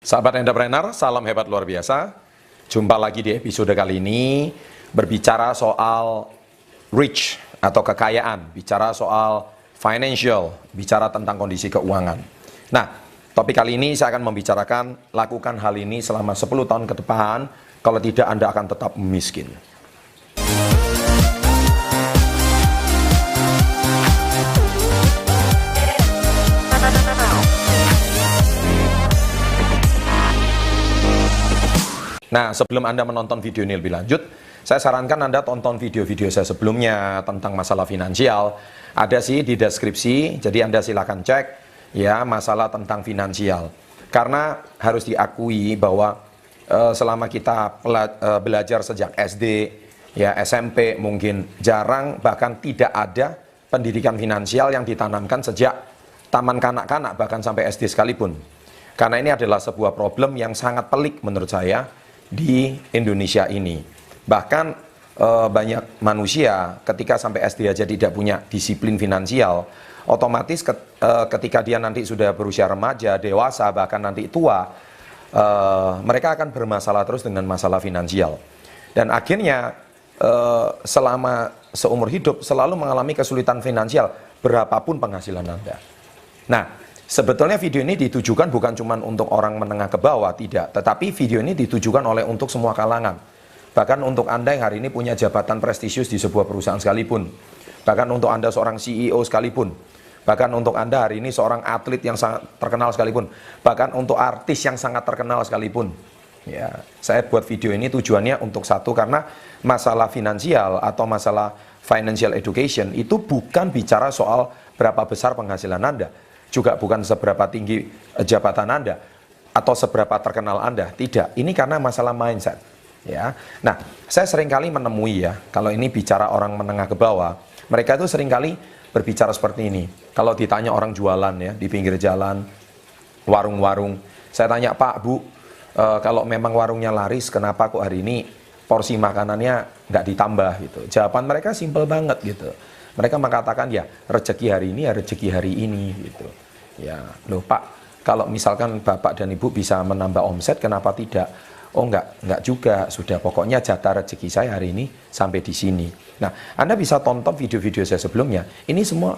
Sahabat entrepreneur, salam hebat luar biasa. Jumpa lagi di episode kali ini berbicara soal rich atau kekayaan, bicara soal financial, bicara tentang kondisi keuangan. Nah, topik kali ini saya akan membicarakan lakukan hal ini selama 10 tahun ke depan, kalau tidak Anda akan tetap miskin. Nah, sebelum Anda menonton video ini lebih lanjut, saya sarankan Anda tonton video-video saya sebelumnya tentang masalah finansial. Ada sih di deskripsi, jadi Anda silakan cek ya masalah tentang finansial. Karena harus diakui bahwa selama kita belajar sejak SD, ya SMP mungkin jarang bahkan tidak ada pendidikan finansial yang ditanamkan sejak taman kanak-kanak bahkan sampai SD sekalipun. Karena ini adalah sebuah problem yang sangat pelik menurut saya di Indonesia ini. Bahkan banyak manusia ketika sampai SD aja tidak punya disiplin finansial, otomatis ketika dia nanti sudah berusia remaja, dewasa, bahkan nanti tua, mereka akan bermasalah terus dengan masalah finansial. Dan akhirnya selama seumur hidup selalu mengalami kesulitan finansial berapapun penghasilan Anda. Nah, sebetulnya video ini ditujukan bukan cuma untuk orang menengah ke bawah, tidak. Tetapi video ini ditujukan oleh untuk semua kalangan. Bahkan untuk Anda yang hari ini punya jabatan prestisius di sebuah perusahaan sekalipun. Bahkan untuk Anda seorang CEO sekalipun. Bahkan untuk Anda hari ini seorang atlet yang sangat terkenal sekalipun. Bahkan untuk artis yang sangat terkenal sekalipun. Ya, saya buat video ini tujuannya untuk satu, karena masalah finansial atau masalah financial education itu bukan bicara soal berapa besar penghasilan Anda. Juga bukan seberapa tinggi jabatan Anda atau seberapa terkenal Anda, tidak. Ini karena masalah mindset, ya. Nah, saya seringkali menemui ya, kalau ini bicara orang menengah ke bawah, mereka itu seringkali berbicara seperti ini. Kalau ditanya orang jualan ya di pinggir jalan, warung-warung, saya tanya, "Pak, Bu, kalau memang warungnya laris, kenapa kok hari ini porsi makanannya nggak ditambah?" gitu. Jawaban mereka simpel banget gitu. Mereka mengatakan ya rezeki hari ini ya rezeki hari ini gitu. Ya, loh Pak, kalau misalkan Bapak dan Ibu bisa menambah omset, kenapa tidak? Oh enggak juga, sudah pokoknya jatah rezeki saya hari ini sampai di sini. Nah, Anda bisa tonton video-video saya sebelumnya. Ini semua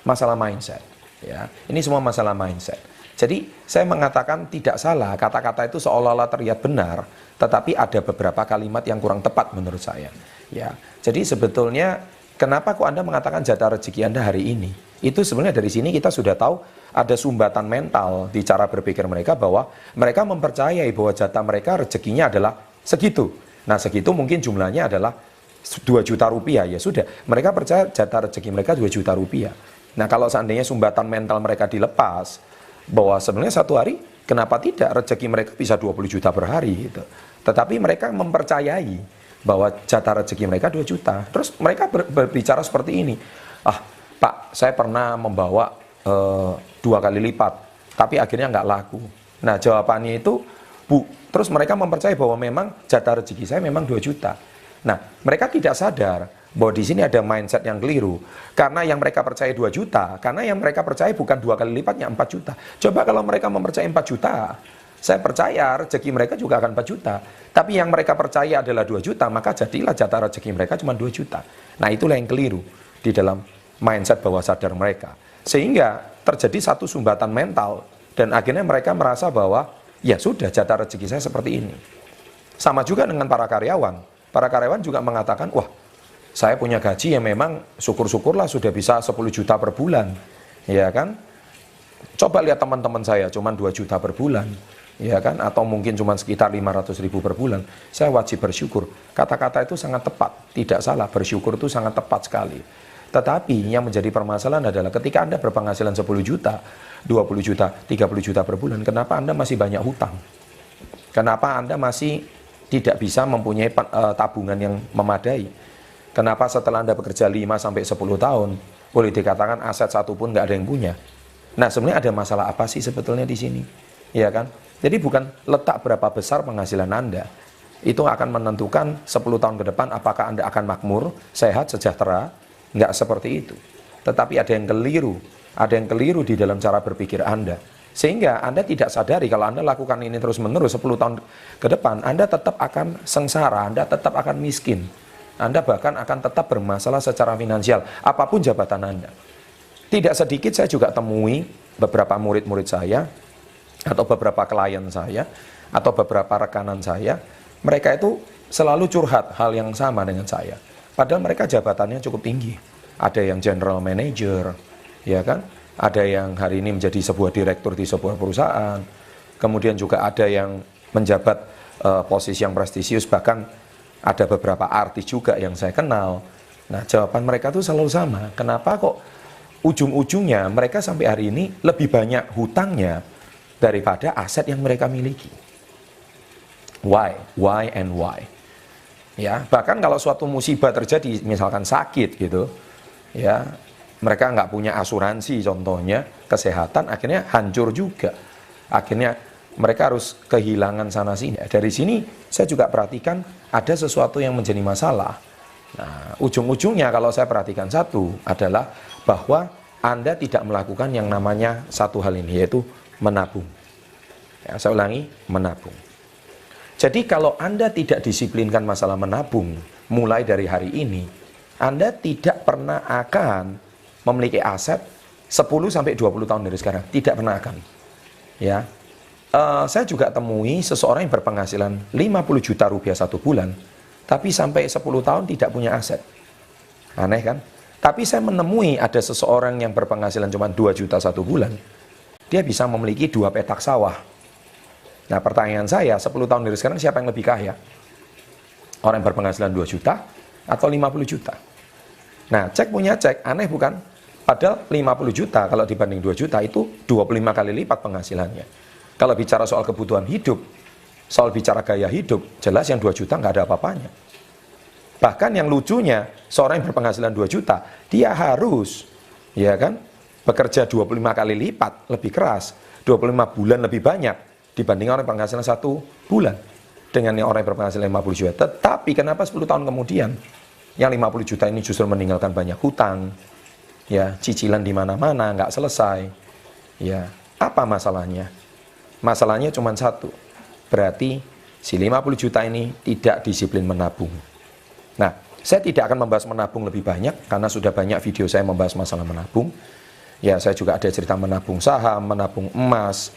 masalah mindset, ya. Ini semua masalah mindset. Jadi saya mengatakan tidak salah, kata-kata itu seolah-olah terlihat benar, tetapi ada beberapa kalimat yang kurang tepat menurut saya. Ya, jadi sebetulnya kenapa kok Anda mengatakan jatah rezeki Anda hari ini? Itu sebenarnya dari sini kita sudah tahu ada sumbatan mental di cara berpikir mereka, bahwa mereka mempercayai bahwa jatah mereka rezekinya adalah segitu. Nah, segitu mungkin jumlahnya adalah 2 juta rupiah, ya sudah. Mereka percaya jatah rezeki mereka 2 juta rupiah. Nah, kalau seandainya sumbatan mental mereka dilepas, bahwa sebenarnya satu hari kenapa tidak rezeki mereka bisa 20 juta per hari gitu. Tetapi mereka mempercayai bahwa jatah rezeki mereka 2 juta. Terus mereka berbicara seperti ini. "Ah, Pak, saya pernah membawa 2 kali lipat, tapi akhirnya nggak laku." Nah, jawabannya itu, "Bu," terus mereka mempercayai bahwa memang jatah rezeki saya memang 2 juta. Nah, mereka tidak sadar bahwa di sini ada mindset yang keliru. Karena yang mereka percaya 2 juta, karena yang mereka percaya bukan 2 kali lipatnya 4 juta. Coba kalau mereka mempercayai 4 juta, saya percaya rezeki mereka juga akan 4 juta. Tapi yang mereka percaya adalah 2 juta, maka jadilah jatah rezeki mereka cuma 2 juta. Nah, itulah yang keliru di dalam mindset bawah sadar mereka. Sehingga terjadi satu sumbatan mental, dan akhirnya mereka merasa bahwa ya sudah, jatah rezeki saya seperti ini. Sama juga dengan para karyawan. Para karyawan juga mengatakan, "Wah, saya punya gaji yang memang syukur-syukurlah sudah bisa 10 juta per bulan." Ya kan? Coba lihat teman-teman saya cuma 2 juta per bulan. Ya kan, atau mungkin cuma sekitar 500 ribu per bulan. Saya wajib bersyukur. Kata-kata itu sangat tepat, tidak salah, bersyukur itu sangat tepat sekali. Tetapi yang menjadi permasalahan adalah ketika Anda berpenghasilan 10 juta, 20 juta, 30 juta per bulan, kenapa Anda masih banyak hutang? Kenapa Anda masih tidak bisa mempunyai tabungan yang memadai? Kenapa setelah Anda bekerja 5-10 tahun, boleh dikatakan aset satu pun nggak ada yang punya? Nah, sebenarnya ada masalah apa sih sebetulnya di sini? Ya kan? Jadi bukan letak berapa besar penghasilan Anda, itu akan menentukan 10 tahun ke depan apakah Anda akan makmur, sehat, sejahtera. Nggak seperti itu. Tetapi ada yang keliru di dalam cara berpikir Anda. Sehingga Anda tidak sadari kalau Anda lakukan ini terus-menerus 10 tahun ke depan, Anda tetap akan sengsara, Anda tetap akan miskin. Anda bahkan akan tetap bermasalah secara finansial, apapun jabatan Anda. Tidak sedikit saya juga temui beberapa murid-murid saya, atau beberapa klien saya, atau beberapa rekanan saya, mereka itu selalu curhat hal yang sama dengan saya. Padahal mereka jabatannya cukup tinggi. Ada yang general manager, ya kan? Ada yang hari ini menjadi sebuah direktur di sebuah perusahaan. Kemudian juga ada yang menjabat posisi yang prestisius, bahkan ada beberapa artis juga yang saya kenal. Nah, jawaban mereka tuh selalu sama. Kenapa kok ujung-ujungnya mereka sampai hari ini lebih banyak hutangnya daripada aset yang mereka miliki? Why? Why and why? Ya, bahkan kalau suatu musibah terjadi, misalkan sakit gitu, ya, mereka nggak punya asuransi contohnya, kesehatan, akhirnya hancur juga. Akhirnya mereka harus kehilangan sana sini. Dari sini saya juga perhatikan ada sesuatu yang menjadi masalah. Nah, ujung-ujungnya kalau saya perhatikan satu adalah bahwa Anda tidak melakukan yang namanya satu hal ini, yaitu menabung. Ya, saya ulangi, menabung. Jadi kalau Anda tidak disiplinkan masalah menabung mulai dari hari ini, Anda tidak pernah akan memiliki aset 10-20 tahun dari sekarang. Tidak pernah akan. Ya. Saya juga temui seseorang yang berpenghasilan 50 juta rupiah satu bulan, tapi sampai 10 tahun tidak punya aset. Aneh kan? Tapi saya menemui ada seseorang yang berpenghasilan cuma 2 juta satu bulan, dia bisa memiliki 2 petak sawah. Nah, pertanyaan saya, 10 tahun dari sekarang siapa yang lebih kaya? Orang yang berpenghasilan 2 juta atau 50 juta? Nah, cek punya cek, aneh bukan? Padahal 50 juta kalau dibanding 2 juta itu 25 kali lipat penghasilannya. Kalau bicara soal kebutuhan hidup, soal bicara gaya hidup, jelas yang 2 juta nggak ada apa-apanya. Bahkan yang lucunya, seorang yang berpenghasilan 2 juta, dia harus, ya kan, bekerja 25 kali lipat, lebih keras, 25 bulan lebih banyak, dibanding orang yang berpenghasilan 1 bulan. Dengan yang orang yang berpenghasilan 50 juta. Tetapi kenapa 10 tahun kemudian, yang 50 juta ini justru meninggalkan banyak hutang, ya, cicilan di mana-mana, nggak selesai. Ya, apa masalahnya? Masalahnya cuma satu. Berarti si 50 juta ini tidak disiplin menabung. Nah, saya tidak akan membahas menabung lebih banyak karena sudah banyak video saya membahas masalah menabung. Ya, saya juga ada cerita menabung saham, menabung emas,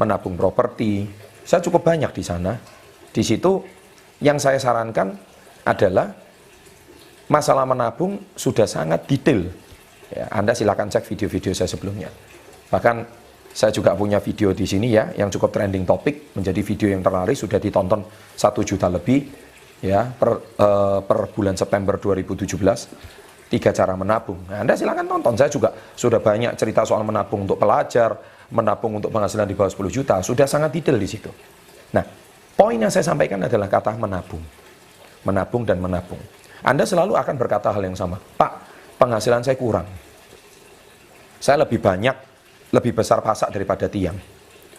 menabung properti. Saya cukup banyak di sana. Di situ yang saya sarankan adalah masalah menabung sudah sangat detail. Ya, Anda silakan cek video-video saya sebelumnya. Bahkan saya juga punya video di sini ya, yang cukup trending topik, menjadi video yang terlaris, sudah ditonton 1 juta lebih ya per bulan September 2017. 3 cara menabung. Nah, Anda silakan tonton. Saya juga sudah banyak cerita soal menabung untuk pelajar, menabung untuk penghasilan di bawah 10 juta, sudah sangat detail di situ. Nah, poin yang saya sampaikan adalah kata menabung. Menabung dan menabung. Anda selalu akan berkata hal yang sama. Pak, penghasilan saya kurang. Saya lebih banyak, lebih besar pasak daripada tiang.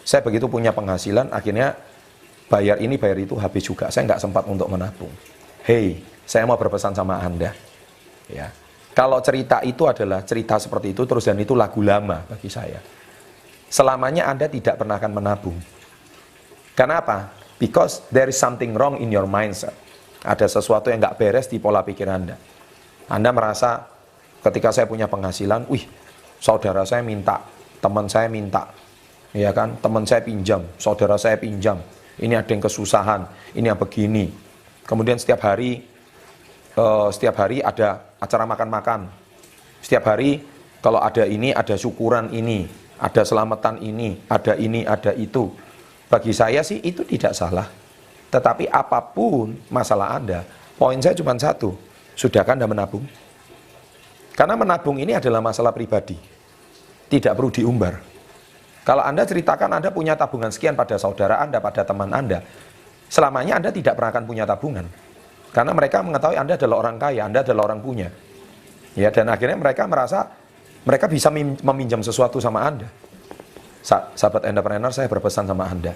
Saya begitu punya penghasilan, akhirnya bayar ini, bayar itu habis juga. Saya nggak sempat untuk menabung. Hei, saya mau berpesan sama Anda. Ya, kalau cerita itu adalah cerita seperti itu, terus dan itu lagu lama bagi saya. Selamanya Anda tidak pernah akan menabung. Kenapa? Because there is something wrong in your mindset. Ada sesuatu yang nggak beres di pola pikir Anda. Anda merasa ketika saya punya penghasilan, wih, saudara saya minta, teman saya minta, ya kan, teman saya pinjam, saudara saya pinjam, ini ada yang kesusahan, ini yang begini. Kemudian setiap hari ada acara makan-makan. Setiap hari kalau ada ini, ada syukuran ini, ada selamatan ini, ada itu. Bagi saya sih itu tidak salah. Tetapi apapun masalah Anda, poin saya cuma satu, sudahkah Anda menabung? Karena menabung ini adalah masalah pribadi. Tidak perlu diumbar. Kalau Anda ceritakan Anda punya tabungan sekian pada saudara Anda, pada teman Anda, selamanya Anda tidak pernah akan punya tabungan. Karena mereka mengetahui Anda adalah orang kaya, Anda adalah orang punya. Ya, dan akhirnya mereka merasa mereka bisa meminjam sesuatu sama Anda. Sahabat entrepreneur, saya berpesan sama Anda.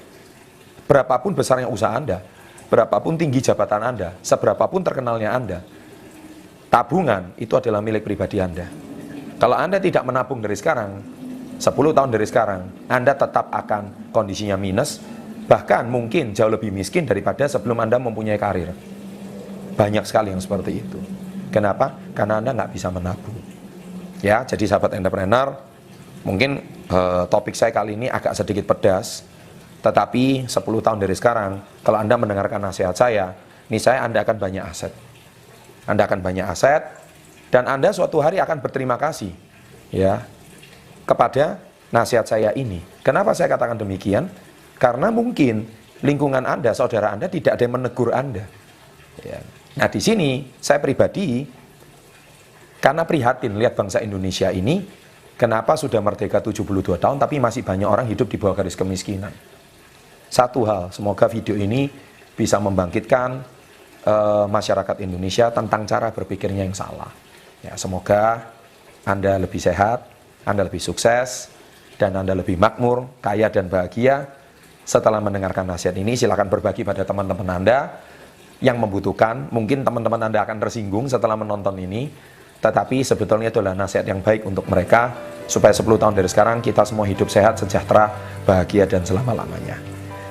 Berapapun besarnya usaha Anda, berapapun tinggi jabatan Anda, seberapapun terkenalnya Anda, tabungan itu adalah milik pribadi Anda. Kalau Anda tidak menabung dari sekarang, 10 tahun dari sekarang, Anda tetap akan kondisinya minus, bahkan mungkin jauh lebih miskin daripada sebelum Anda mempunyai karir. Banyak sekali yang seperti itu. Kenapa? Karena Anda nggak bisa menabung. Ya, jadi sahabat entrepreneur, mungkin topik saya kali ini agak sedikit pedas, tetapi 10 tahun dari sekarang, kalau Anda mendengarkan nasihat saya, niscaya Anda akan banyak aset. Anda akan banyak aset, dan Anda suatu hari akan berterima kasih, ya, kepada nasihat saya ini. Kenapa saya katakan demikian? Karena mungkin lingkungan Anda, saudara Anda tidak ada yang menegur Anda. Ya. Nah, di sini saya pribadi karena prihatin lihat bangsa Indonesia ini, kenapa sudah merdeka 72 tahun tapi masih banyak orang hidup di bawah garis kemiskinan. Satu hal, semoga video ini bisa membangkitkan masyarakat Indonesia tentang cara berpikirnya yang salah. Ya, semoga Anda lebih sehat, Anda lebih sukses, dan Anda lebih makmur, kaya dan bahagia. Setelah mendengarkan nasihat ini, silakan berbagi pada teman-teman Anda yang membutuhkan. Mungkin teman-teman Anda akan tersinggung setelah menonton ini, tetapi sebetulnya itu adalah nasihat yang baik untuk mereka, supaya 10 tahun dari sekarang kita semua hidup sehat, sejahtera, bahagia, dan selama-lamanya.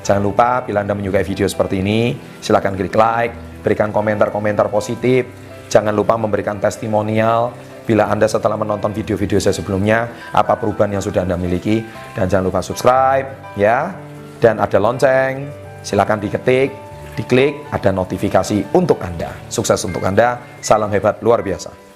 Jangan lupa, bila Anda menyukai video seperti ini, silakan klik like, berikan komentar-komentar positif. Jangan lupa memberikan testimonial bila Anda setelah menonton video-video saya sebelumnya, apa perubahan yang sudah Anda miliki. Dan jangan lupa subscribe, ya. Dan ada lonceng, silakan diketik, diklik, ada notifikasi untuk Anda. Sukses untuk Anda, salam hebat luar biasa.